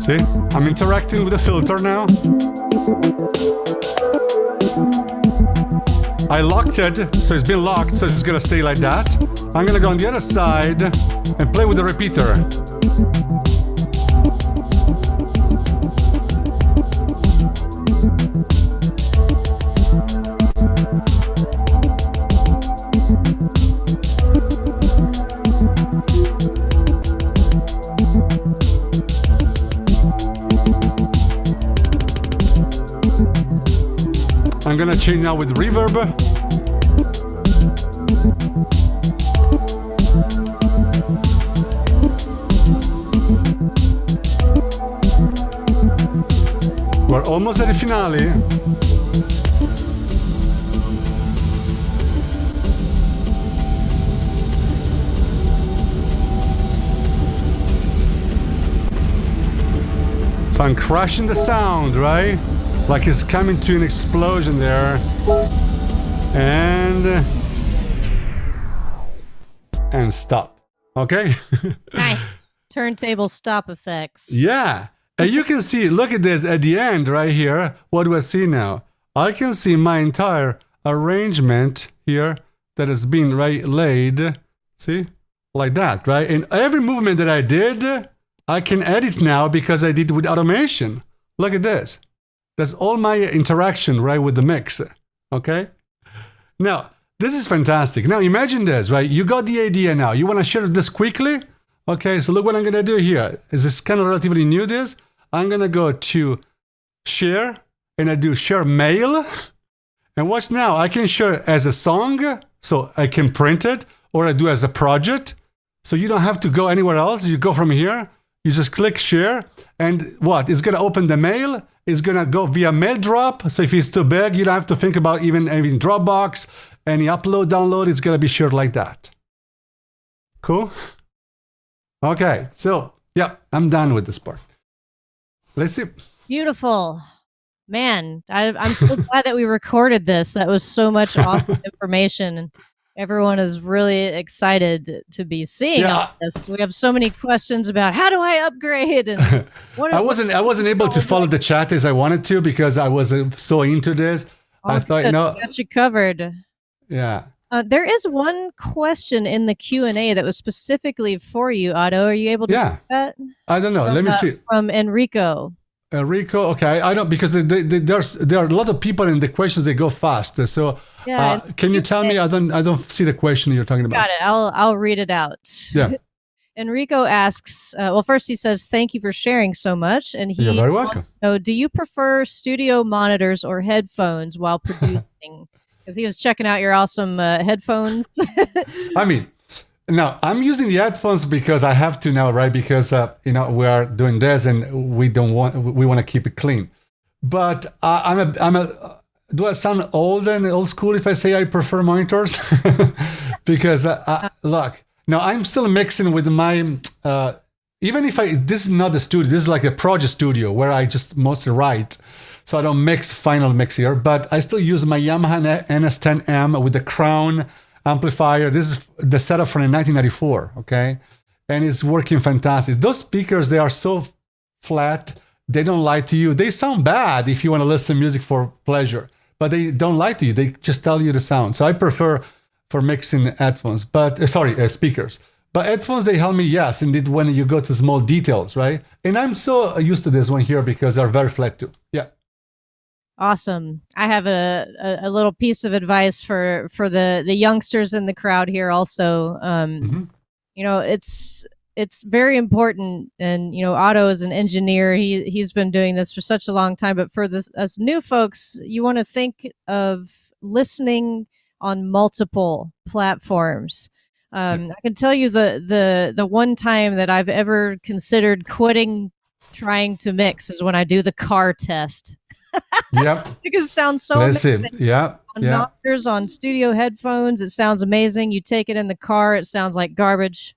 See, I'm interacting with the filter now. I locked it, so it's been locked, so it's gonna stay like that. I'm gonna go on the other side and play with the repeater. I'm gonna change now with reverb. We're almost at the finale. So I'm crushing the sound, right? Like it's coming to an explosion there. And stop. Okay? Nice. Turntable stop effects. Yeah. And you can see, look at this at the end right here. What do I see now? I can see my entire arrangement here that has been laid. See? Like that, right? And every movement that I did, I can edit now because I did with automation. Look at this. That's all my interaction, right, with the mix. Okay? Now, This is fantastic. Now imagine this, right? You got the idea now. You want to share this quickly? Okay, so look what I'm going to do here. Is this kind of relatively new, this? I'm going to go to share, and I do share mail. And watch now, I can share as a song, so I can print it, or I do as a project. So you don't have to go anywhere else. You go from here, you just click share, and what? It's going to open the mail. It's going to go via mail drop. So if it's too big, you don't have to think about even Dropbox, any upload, download. It's going to be shared like that. Cool? Okay, so yeah, I'm done with this part. Let's see. Beautiful. Man, I'm so glad that we recorded this. That was so much awesome information. And everyone is really excited to be seeing all this. We have so many questions about how do I upgrade? And I wasn't able to follow the chat as I wanted to because I was so into this. I thought, got you covered. Yeah. There is one question in the Q&A that was specifically for you, Otto. Are you able to see that? I don't know. Let me see. From Enrico. Enrico, okay. I don't, because there are a lot of people in the questions, they go fast. So can you tell me? I don't see the question you're talking about. Got it. I'll read it out. Yeah. Enrico asks, well, first he says, thank you for sharing so much. And You're very welcome. So do you prefer studio monitors or headphones while producing? Because he was checking out your awesome headphones. I mean, now I'm using the headphones because I have to now, right? Because we are doing this and we want to keep it clean. But do I sound old and old school if I say I prefer monitors? Because look, now I'm still mixing with my even if this is not the studio, this is like a project studio where I just mostly write. So I don't final mix here, but I still use my Yamaha NS10M with the Crown amplifier. This is the setup from 1994, okay? And it's working fantastic. Those speakers, they are so flat, they don't lie to you. They sound bad if you want to listen to music for pleasure, but they don't lie to you. They just tell you the sound. So I prefer for mixing headphones, but speakers. But headphones, they help me, yes, indeed, when you go to small details, right? And I'm so used to this one here because they're very flat too. Yeah. Awesome. I have a little piece of advice for the youngsters in the crowd here also. It's very important, and Otto is an engineer. He's been doing this for such a long time, but for us new folks, you want to think of listening on multiple platforms. I can tell you the one time that I've ever considered quitting trying to mix is when I do the car test. Yep. Because it sounds so amazing. Yeah. On monitors, on studio headphones, it sounds amazing. You take it in the car, it sounds like garbage.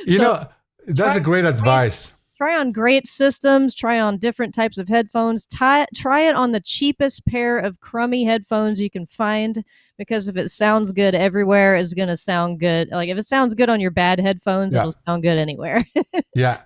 That's a great advice. Try on great systems, try on different types of headphones. Try it on the cheapest pair of crummy headphones you can find, because if it sounds good everywhere, it's going to sound good. Like if it sounds good on your bad headphones, it'll sound good anywhere. Yeah.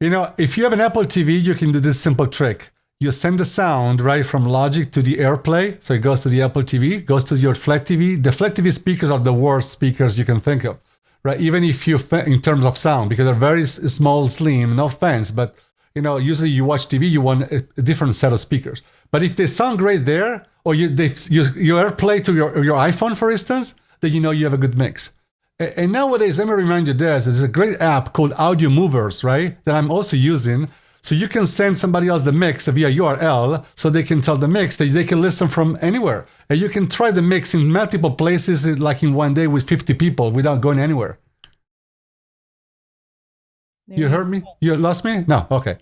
If you have an Apple TV, you can do this simple trick. You send the sound right from Logic to the AirPlay. So it goes to the Apple TV, goes to your flat TV. The flat TV speakers are the worst speakers you can think of, right? Even if in terms of sound, because they're very small, slim, no offense, but usually you watch TV, you want a different set of speakers. But if they sound great there, or you AirPlay to your iPhone, for instance, then you have a good mix. And nowadays, let me remind you there's a great app called Audio Movers, right? That I'm also using. So you can send somebody else the mix via URL, so they can tell the mix that they can listen from anywhere. And you can try the mix in multiple places, like in one day with 50 people without going anywhere. You heard me? You lost me? No? Okay.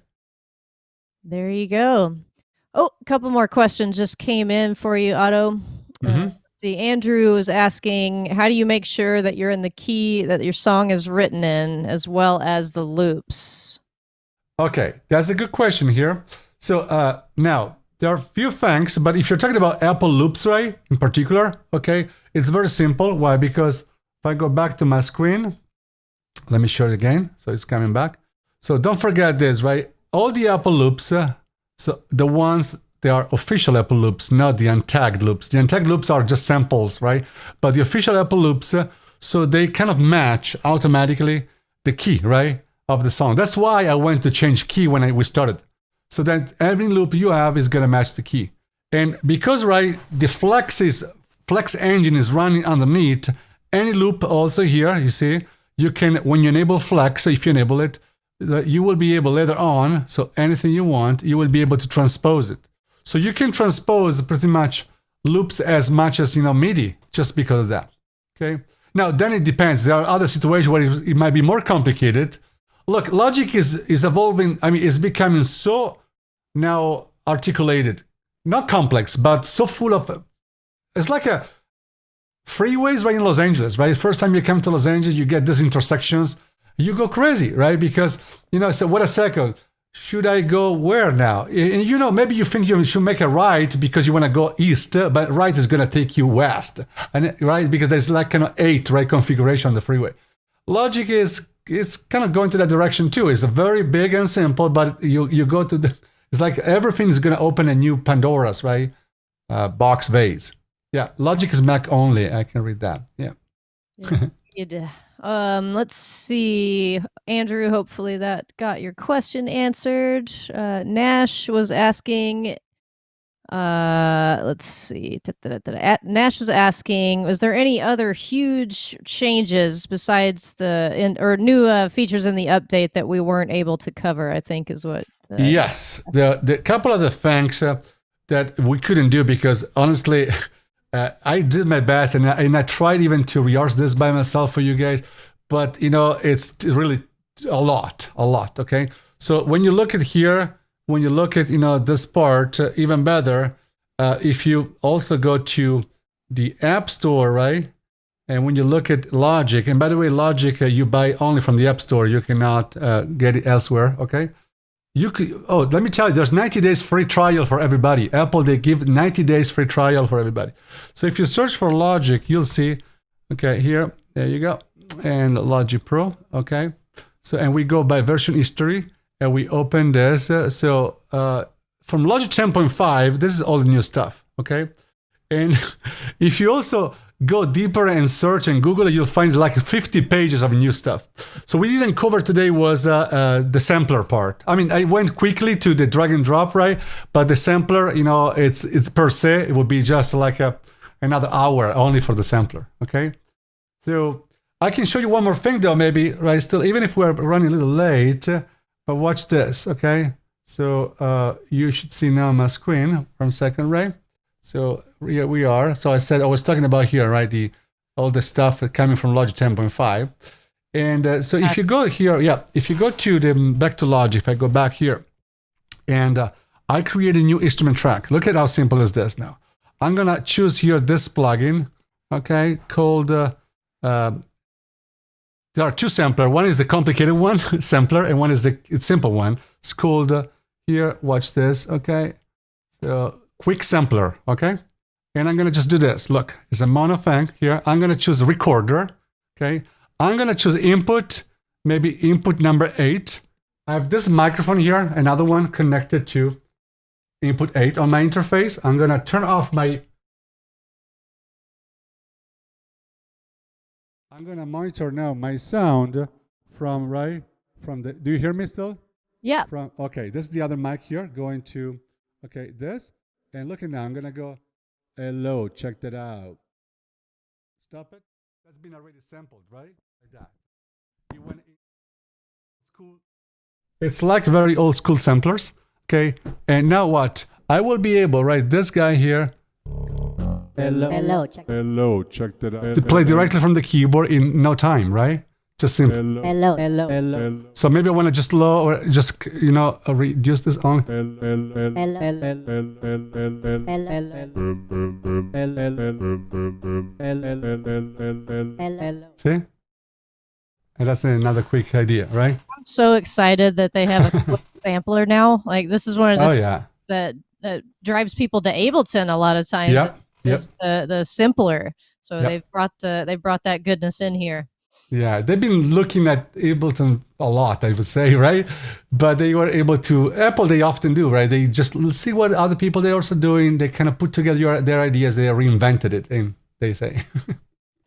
There you go. Oh, a couple more questions just came in for you, Otto. Let's see. Andrew is asking, how do you make sure that you're in the key that your song is written in, as well as the loops? Okay, that's a good question here. So now, there are a few things, but if you're talking about Apple Loops, right, in particular, okay, it's very simple. Why? Because if I go back to my screen, let me show it again. So it's coming back. So don't forget this, right? All the Apple Loops, so the ones, they are official Apple Loops, not the untagged loops. The untagged loops are just samples, right? But the official Apple Loops, so they kind of match automatically the key, right, of the song. That's why I went to change key when we started. So that every loop you have is going to match the key. And because, right, the flex Flex engine is running underneath. Any loop also here, you see, you can, when you enable Flex, if you enable it, you will be able later on, so anything you want, you will be able to transpose it. So you can transpose pretty much loops as much as, MIDI, just because of that, okay? Now, then it depends. There are other situations where it might be more complicated. Look, Logic is evolving, it's becoming so now articulated, not complex, but so full of, it's like a freeways right in Los Angeles, right? First time you come to Los Angeles, you get these intersections, you go crazy, right? Because, so what a second, should I go where now? And maybe you think you should make a right because you want to go east, but right is going to take you west, and right? Because there's like kind of 8 right configuration on the freeway. Logic is kind of going to that direction too. It's a very big and simple, but you go to it's like everything is going to open a new Pandora's, right? Box vase. Yeah, Logic is Mac only. I can read that. Yeah. Let's see, Andrew, hopefully that got your question answered. Nash was asking, let's see, Nash was asking, was there any other huge changes besides or new features in the update that we weren't able to cover, I think is what. Yes, the couple of the things that we couldn't do because honestly, I did my best and I tried even to rehearse this by myself for you guys, but it's really a lot, okay? So when you look at here, when you look at, this part, even better, if you also go to the App Store, right? And when you look at Logic, and by the way, Logic, you buy only from the App Store, you cannot get it elsewhere, okay? Let me tell you, there's 90 days free trial for everybody. Apple, they give 90 days free trial for everybody. So if you search for Logic, you'll see, okay, here, there you go, and Logic Pro, okay? So, and we go by version history, and we open this. From Logic 10.5, this is all the new stuff, okay? And if you also go deeper and search and Google it, you'll find like 50 pages of new stuff. So we didn't cover today was the sampler part. I went quickly to the drag and drop, right? But the sampler, it's per se, it would be just like another hour only for the sampler, okay? So I can show you one more thing though, maybe, right? Still, even if we're running a little late, but watch this, okay? So you should see now my screen from second, right? So here we are. So I was talking about here, right? All the stuff coming from Logic 10.5. And so if you go here, if you go to back to Logic, if I go back here, and I create a new instrument track. Look at how simple is this now. I'm gonna choose here this plugin, okay, called, there are 2 sampler. One is the complicated one, sampler, and one is the simple one. It's called, here, watch this, okay? So, quick sampler, okay? And I'm gonna just do this. Look, it's a mono thing here. I'm gonna choose recorder, okay? I'm gonna choose input, maybe input number 8. I have this microphone here, another one connected to input 8 on my interface. I'm gonna turn off I'm gonna monitor now my sound from, do you hear me still? Yeah. Okay, this is the other mic here, going to, okay, this. And look at now, I'm gonna go, hello, check that out. Stop it. That's been already sampled, right? Like that. It's cool. It's like very old school samplers, okay? And now what? I will be able, right, this guy here, hello, check that out. To play directly from the keyboard in no time, right? Just simple. Hello. So maybe I want to just low or just reduce this on. See? And that's another quick idea, right? I'm so excited that they have a quick sampler now. Like this is one of the things that drives people to Ableton a lot of times. Yep. The simpler. So they've brought that goodness in here. Yeah, they've been looking at Ableton a lot, I would say, right? But they were able to, Apple, they often do, right? They just see what other people they're also doing. They kind of put together their ideas. They reinvented it, and they say.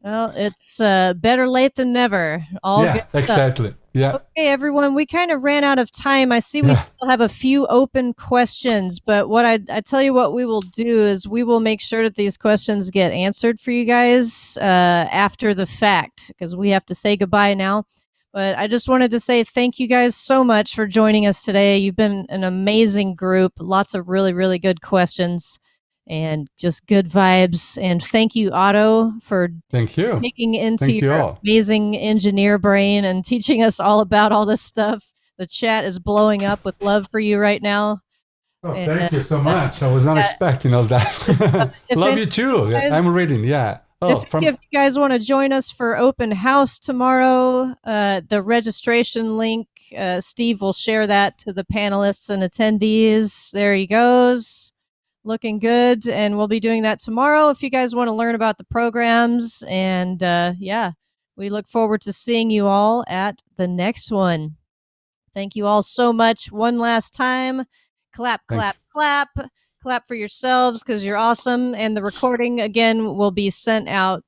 Well, it's better late than never. All good Yeah, stuff. exactly. Yeah. Okay, everyone, we kind of ran out of time. I see we Yeah. still have a few open questions, but what I tell you what we will do is we will make sure that these questions get answered for you guys after the fact, because we have to say goodbye now. But I just wanted to say thank you guys so much for joining us today. You've been an amazing group. Lots of really, really good questions and just good vibes. And thank you, Otto, for Thank you. digging into Thank you your all. amazing engineer brain and teaching us all about all this stuff. The chat is blowing up with love for you right now. Oh, And, thank you so much. I was not expecting all that. if Love any- you too. guys- I'm reading. Yeah. Oh, if you guys want to join us for open house tomorrow, the registration link, Steve will share that to the panelists and attendees. There he goes. Looking good. And we'll be doing that tomorrow if you guys want to learn about the programs. And yeah, we look forward to seeing you all at the next one. Thank you all so much. One last time. Clap, clap, clap. Clap for yourselves because you're awesome. And the recording, again, will be sent out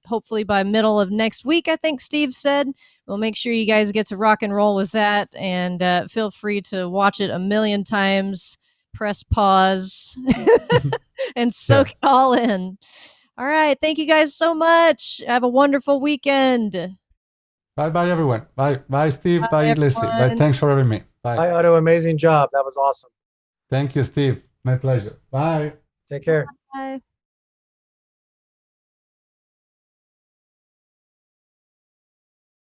hopefully by middle of next week, I think Steve said. We'll make sure you guys get to rock and roll with that. And feel free to watch it a million times. Press pause and soak it all in. All right. Thank you guys so much. Have a wonderful weekend. Bye, everyone. Bye, Steve. Bye, Leslie. everyone. Bye. Thanks for having me. Bye. Hi, Otto. Amazing job. That was awesome. Thank you, Steve. My pleasure. Bye. Take care. Bye.